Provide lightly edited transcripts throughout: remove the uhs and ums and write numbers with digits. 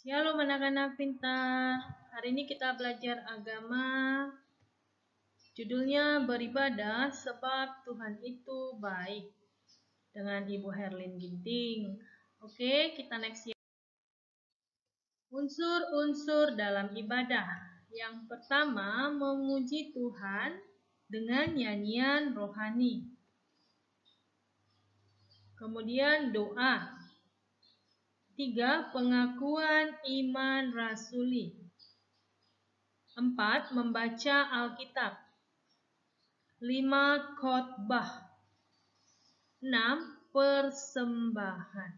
Ya, halo anak-anak pintar. Hari ini kita belajar agama. Judulnya beribadah sebab Tuhan itu baik. Dengan Ibu Herlin Ginting. Oke, kita next ya. Unsur-unsur dalam ibadah. Yang pertama, memuji Tuhan dengan nyanyian rohani. Kemudian doa. 3. Pengakuan iman rasuli. 4. Membaca Alkitab. 5. Khotbah. 6. Persembahan.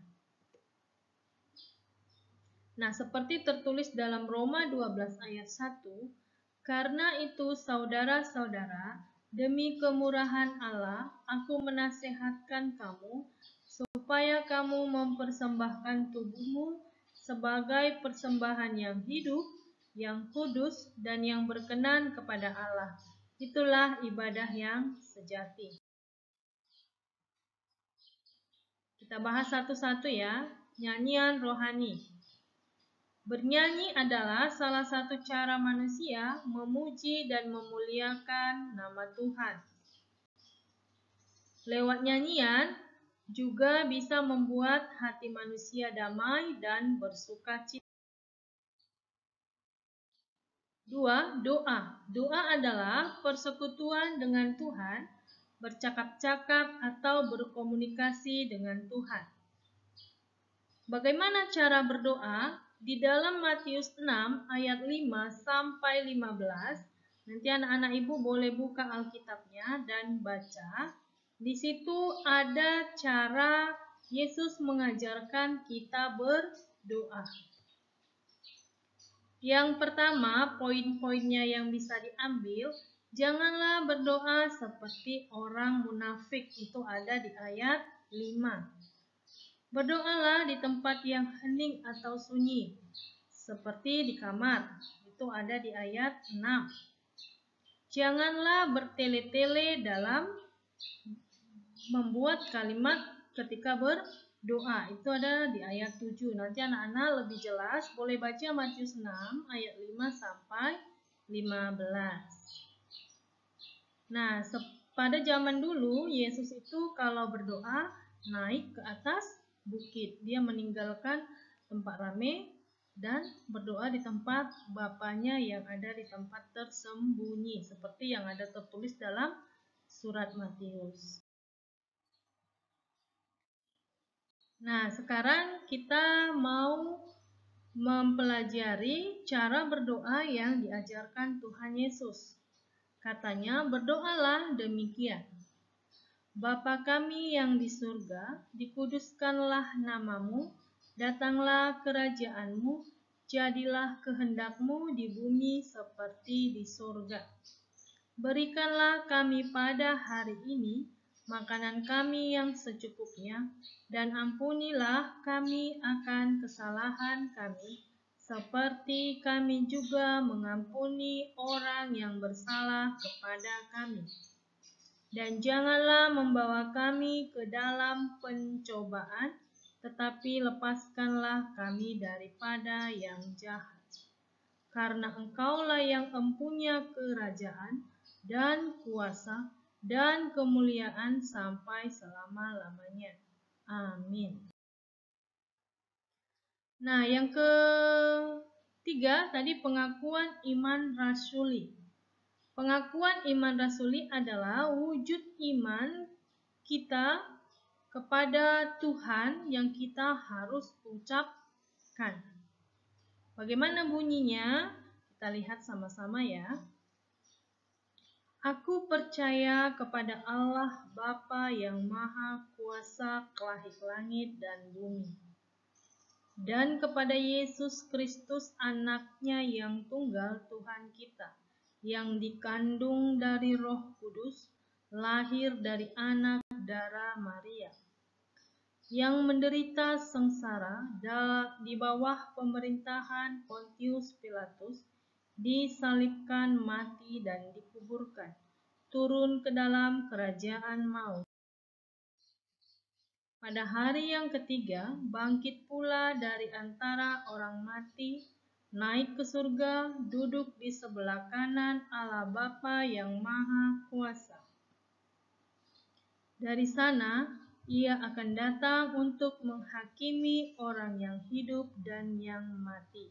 Nah, seperti tertulis dalam Roma 12 ayat 1, karena itu saudara-saudara, demi kemurahan Allah, aku menasihatkan kamu, supaya kamu mempersembahkan tubuhmu sebagai persembahan yang hidup, yang kudus, dan yang berkenan kepada Allah. Itulah ibadah yang sejati. Kita bahas satu-satu ya. Nyanyian rohani. Bernyanyi adalah salah satu cara manusia memuji dan memuliakan nama Tuhan. Lewat nyanyian juga bisa membuat hati manusia damai dan bersukacita. 2. Doa. Doa adalah persekutuan dengan Tuhan, bercakap-cakap atau berkomunikasi dengan Tuhan. Bagaimana cara berdoa? Di dalam Matius 6 ayat 5 sampai 15, nanti anak-anak ibu boleh buka Alkitabnya dan baca. Di situ ada cara Yesus mengajarkan kita berdoa. Yang pertama, poin-poinnya yang bisa diambil, janganlah berdoa seperti orang munafik. Itu ada di ayat 5. Berdoalah di tempat yang hening atau sunyi, seperti di kamar. Itu ada di ayat 6. Janganlah bertele-tele dalam membuat kalimat ketika berdoa. Itu ada di ayat 7. Nanti anak-anak lebih jelas boleh baca Matius 6 ayat 5 sampai 15. Nah, pada zaman dulu Yesus itu kalau berdoa naik ke atas bukit. Dia meninggalkan tempat ramai dan berdoa di tempat Bapanya yang ada di tempat tersembunyi, seperti yang ada tertulis dalam surat Matius. Nah, sekarang kita mau mempelajari cara berdoa yang diajarkan Tuhan Yesus. Katanya, berdoalah demikian. Bapa kami yang di surga, dikuduskanlah namamu, datanglah kerajaanmu, jadilah kehendakmu di bumi seperti di surga. Berikanlah kami pada hari ini makanan kami yang secukupnya, dan ampunilah kami akan kesalahan kami, seperti kami juga mengampuni orang yang bersalah kepada kami. Dan janganlah membawa kami ke dalam pencobaan, tetapi lepaskanlah kami daripada yang jahat. Karena Engkaulah yang empunya kerajaan dan kuasa dan kemuliaan sampai selama-lamanya. Amin. Nah, yang ketiga tadi pengakuan iman rasuli. Pengakuan iman rasuli adalah wujud iman kita kepada Tuhan yang kita harus ucapkan. Bagaimana bunyinya? Kita lihat sama-sama ya. Aku percaya kepada Allah Bapa yang Maha Kuasa kelahir langit dan bumi, dan kepada Yesus Kristus anaknya yang tunggal Tuhan kita, yang dikandung dari Roh Kudus, lahir dari anak darah Maria, yang menderita sengsara di bawah pemerintahan Pontius Pilatus, disalibkan, mati, dan dikuburkan, turun ke dalam kerajaan maut. Pada hari yang ketiga, bangkit pula dari antara orang mati, naik ke surga, duduk di sebelah kanan Allah Bapa yang Maha Kuasa. Dari sana, ia akan datang untuk menghakimi orang yang hidup dan yang mati.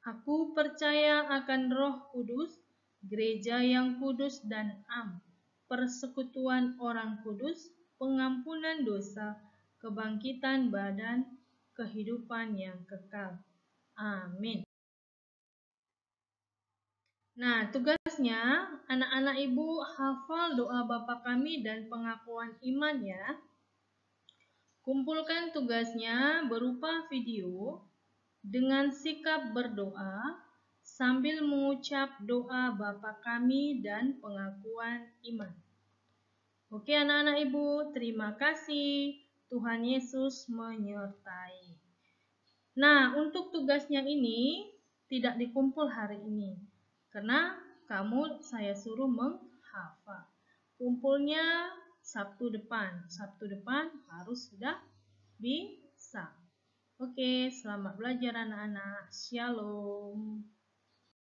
Aku percaya akan Roh Kudus, gereja yang kudus dan am, persekutuan orang kudus, pengampunan dosa, kebangkitan badan, kehidupan yang kekal. Amin. Nah, tugasnya anak-anak ibu hafal doa Bapa kami dan pengakuan iman ya. Kumpulkan tugasnya berupa video dengan sikap berdoa sambil mengucap doa Bapa kami dan pengakuan iman. Oke anak-anak ibu, terima kasih. Tuhan Yesus menyertai. Nah, untuk tugasnya ini tidak dikumpul hari ini. Karena saya suruh menghafal. Kumpulnya Sabtu depan. Sabtu depan harus sudah bisa. Oke, selamat belajar anak-anak. Shalom.